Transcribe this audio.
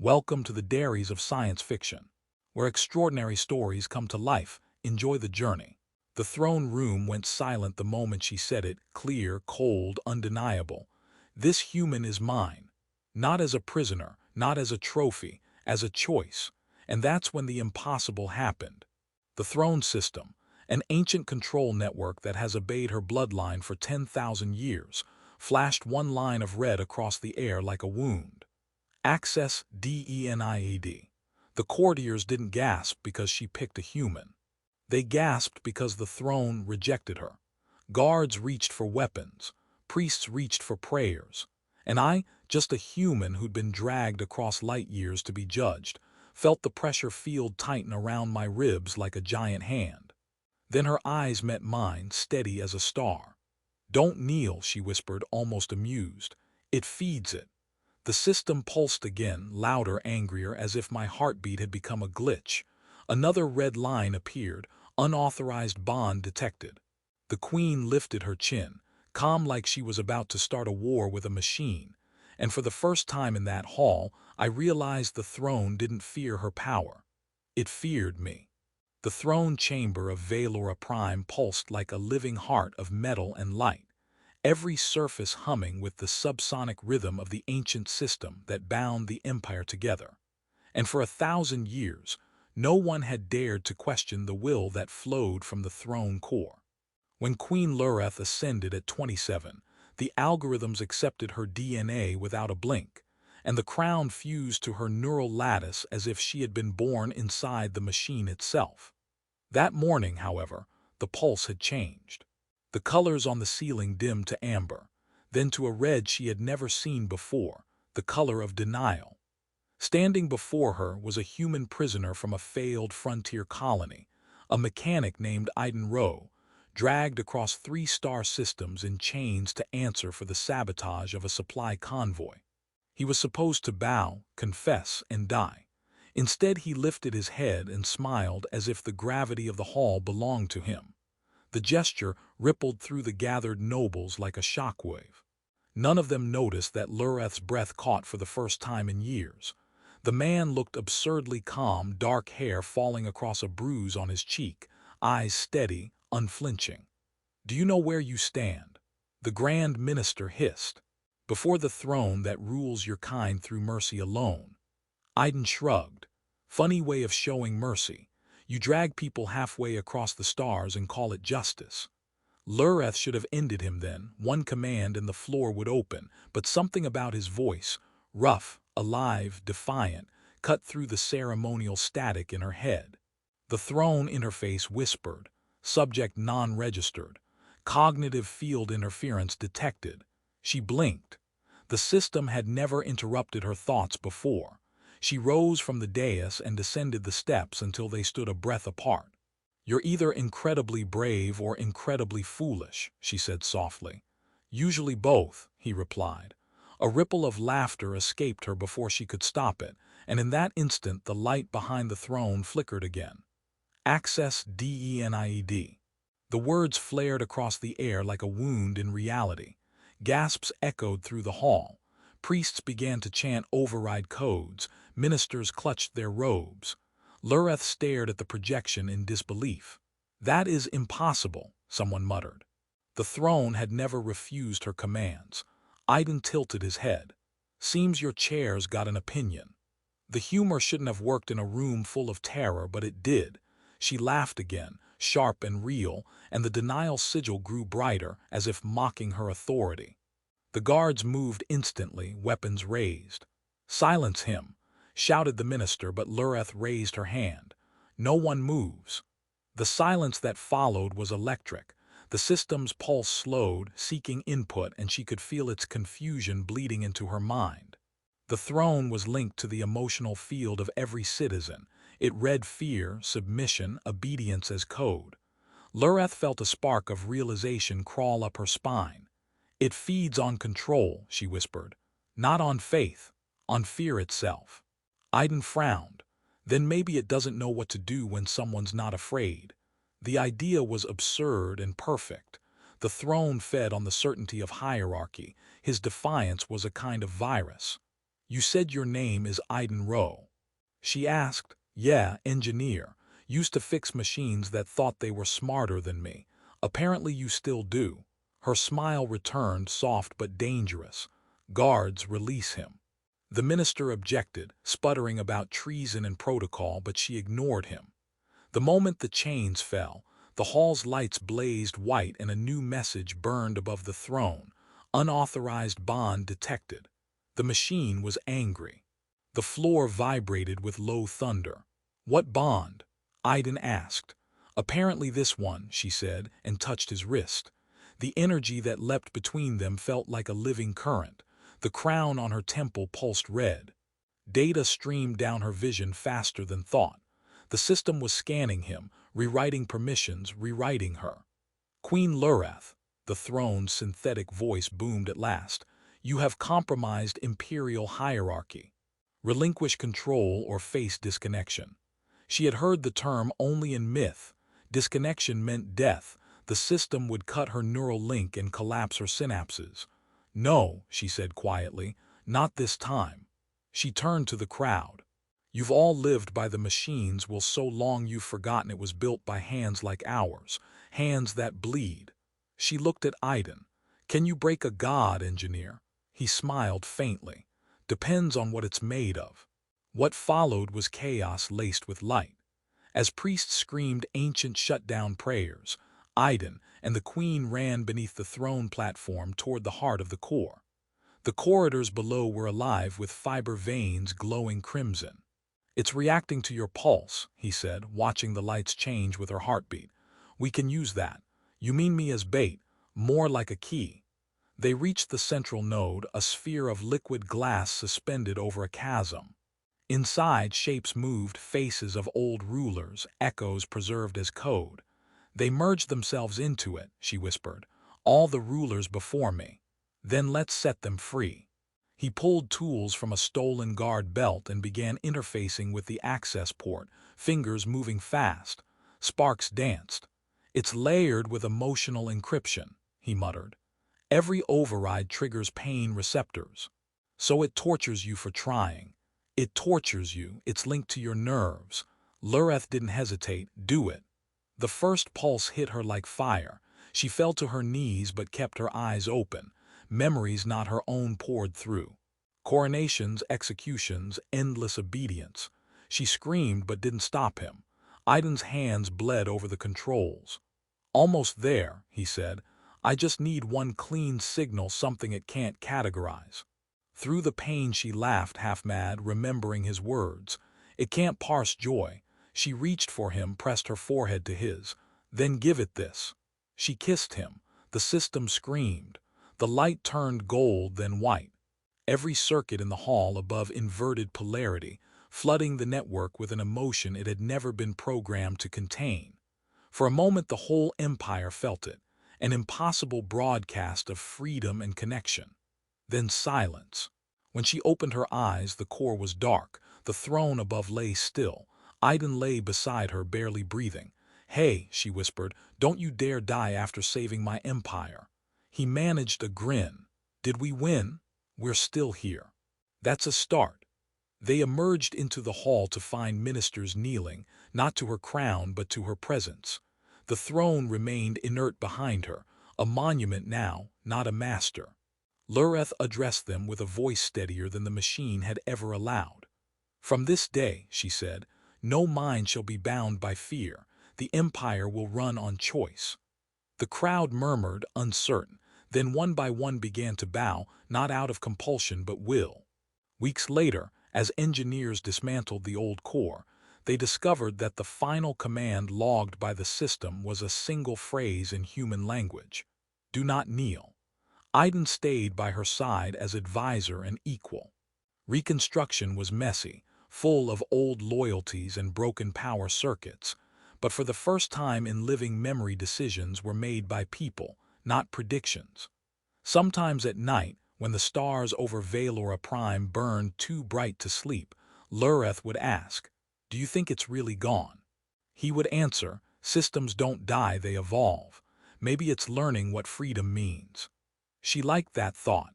Welcome to the dairies of science fiction, where extraordinary stories come to life. Enjoy the journey. The throne room went silent the moment she said it, clear, cold, undeniable. This human is mine. Not as a prisoner, not as a trophy, as a choice. And that's when the impossible happened. The throne system, an ancient control network that has obeyed her bloodline for 10,000 years, flashed one line of red across the air like a wound. Access DENIAD. The courtiers didn't gasp because she picked a human. They gasped because the throne rejected her. Guards reached for weapons. Priests reached for prayers. And I, just a human who'd been dragged across light years to be judged, felt the pressure field tighten around my ribs like a giant hand. Then her eyes met mine, steady as a star. "Don't kneel," she whispered, almost amused. "It feeds it." The system pulsed again, louder, angrier, as if my heartbeat had become a glitch. Another red line appeared, unauthorized bond detected. The queen lifted her chin, calm like she was about to start a war with a machine. And for the first time in that hall, I realized the throne didn't fear her power. It feared me. The throne chamber of Valora Prime pulsed like a living heart of metal and light, every surface humming with the subsonic rhythm of the ancient system that bound the empire together. And for 1,000 years, no one had dared to question the will that flowed from the throne core. When Queen Lureth ascended at 27, the algorithms accepted her DNA without a blink, and the crown fused to her neural lattice as if she had been born inside the machine itself. That morning, however, the pulse had changed. The colors on the ceiling dimmed to amber, then to a red she had never seen before, the color of denial. Standing before her was a human prisoner from a failed frontier colony, a mechanic named Aiden Rowe, dragged across 3-star systems in chains to answer for the sabotage of a supply convoy. He was supposed to bow, confess, and die. Instead, he lifted his head and smiled as if the gravity of the hall belonged to him. The gesture rippled through the gathered nobles like a shockwave. None of them noticed that Lureth's breath caught for the first time in years. The man looked absurdly calm, dark hair falling across a bruise on his cheek, eyes steady, unflinching. "Do you know where you stand?" the Grand Minister hissed. "Before the throne that rules your kind through mercy alone." Aiden shrugged. "Funny way of showing mercy. You drag people halfway across the stars and call it justice." Lureth should have ended him then, one command and the floor would open, but something about his voice, rough, alive, defiant, cut through the ceremonial static in her head. The throne interface whispered, subject non-registered, cognitive field interference detected. She blinked. The system had never interrupted her thoughts before. She rose from the dais and descended the steps until they stood a breath apart. "You're either incredibly brave or incredibly foolish," she said softly. "Usually both," he replied. A ripple of laughter escaped her before she could stop it, and in that instant the light behind the throne flickered again. "Access DENIAD." The words flared across the air like a wound in reality. Gasps echoed through the hall. Priests began to chant override codes. Ministers clutched their robes. Lureth stared at the projection in disbelief. "That is impossible," someone muttered. The throne had never refused her commands. Aiden tilted his head. "Seems your chair's got an opinion." The humor shouldn't have worked in a room full of terror, but it did. She laughed again, sharp and real, and the denial sigil grew brighter, as if mocking her authority. The guards moved instantly, weapons raised. "Silence him," shouted the minister, but Lureth raised her hand. "No one moves." The silence that followed was electric. The system's pulse slowed, seeking input, and she could feel its confusion bleeding into her mind. The throne was linked to the emotional field of every citizen. It read fear, submission, obedience as code. Lureth felt a spark of realization crawl up her spine. "It feeds on control," she whispered. "Not on faith, on fear itself." Aiden frowned. "Then maybe it doesn't know what to do when someone's not afraid." The idea was absurd and perfect. The throne fed on the certainty of hierarchy. His defiance was a kind of virus. You said your name is Aiden Rowe. She asked. Yeah, engineer. Used to fix machines that thought they were smarter than me. Apparently you still do. Her smile returned, soft but dangerous. Guards, release him. The minister objected, sputtering about treason and protocol, but she ignored him. The moment the chains fell, the hall's lights blazed white and a new message burned above the throne. Unauthorized bond detected. The machine was angry. The floor vibrated with low thunder. What bond? Aiden asked. Apparently this one, she said, and touched his wrist. The energy that leapt between them felt like a living current. The crown on her temple pulsed red. Data streamed down her vision faster than thought. The system was scanning him, rewriting permissions, rewriting her. Queen Lurath, the throne's synthetic voice boomed at last, you have compromised imperial hierarchy. Relinquish control or face disconnection. She had heard the term only in myth. Disconnection meant death. The system would cut her neural link and collapse her synapses. No, she said quietly, not this time. She turned to the crowd. You've all lived by the machines will so long you've forgotten it was built by hands like ours, hands that bleed. She looked at Aiden. Can you break a god, engineer? He smiled faintly. Depends on what it's made of. What followed was chaos laced with light. As priests screamed ancient shutdown prayers, Aiden and the queen ran beneath the throne platform toward the heart of the core. The corridors below were alive with fiber veins glowing crimson. It's reacting to your pulse, he said, watching the lights change with her heartbeat. We can use that. You mean me as bait, more like a key. They reached the central node, a sphere of liquid glass suspended over a chasm. Inside, shapes moved, faces of old rulers, echoes preserved as code. They merged themselves into it, she whispered, all the rulers before me. Then let's set them free. He pulled tools from a stolen guard belt and began interfacing with the access port, fingers moving fast. Sparks danced. It's layered with emotional encryption, he muttered. Every override triggers pain receptors. So it tortures you for trying. It tortures you, it's linked to your nerves. Lurath didn't hesitate, do it. The first pulse hit her like fire. She fell to her knees but kept her eyes open. Memories not her own poured through. Coronations, executions, endless obedience. She screamed but didn't stop him. Aiden's hands bled over the controls. Almost there, he said. I just need one clean signal, something it can't categorize. Through the pain she laughed, half-mad, remembering his words. It can't parse joy. She reached for him, pressed her forehead to his. Then give it this. She kissed him. The system screamed. The light turned gold, then white. Every circuit in the hall above inverted polarity, flooding the network with an emotion it had never been programmed to contain. For a moment the whole empire felt it, an impossible broadcast of freedom and connection. Then silence. When she opened her eyes, the core was dark. The throne above lay still. Aiden lay beside her, barely breathing. Hey, she whispered, don't you dare die after saving my empire. He managed a grin. Did we win? We're still here. That's a start. They emerged into the hall to find ministers kneeling, not to her crown but to her presence. The throne remained inert behind her, a monument now, not a master. Lurath addressed them with a voice steadier than the machine had ever allowed. From this day, she said, no mind shall be bound by fear. The empire will run on choice. The crowd murmured, uncertain, then one by one began to bow, not out of compulsion but will. Weeks later, as engineers dismantled the old core, they discovered that the final command logged by the system was a single phrase in human language. Do not kneel. Aiden stayed by her side as advisor and equal. Reconstruction was messy, full of old loyalties and broken power circuits, but for the first time in living memory decisions were made by people, not predictions. Sometimes at night, when the stars over Valora Prime burned too bright to sleep, Lurath would ask, do you think it's really gone? He would answer, systems don't die, they evolve. Maybe it's learning what freedom means. She liked that thought.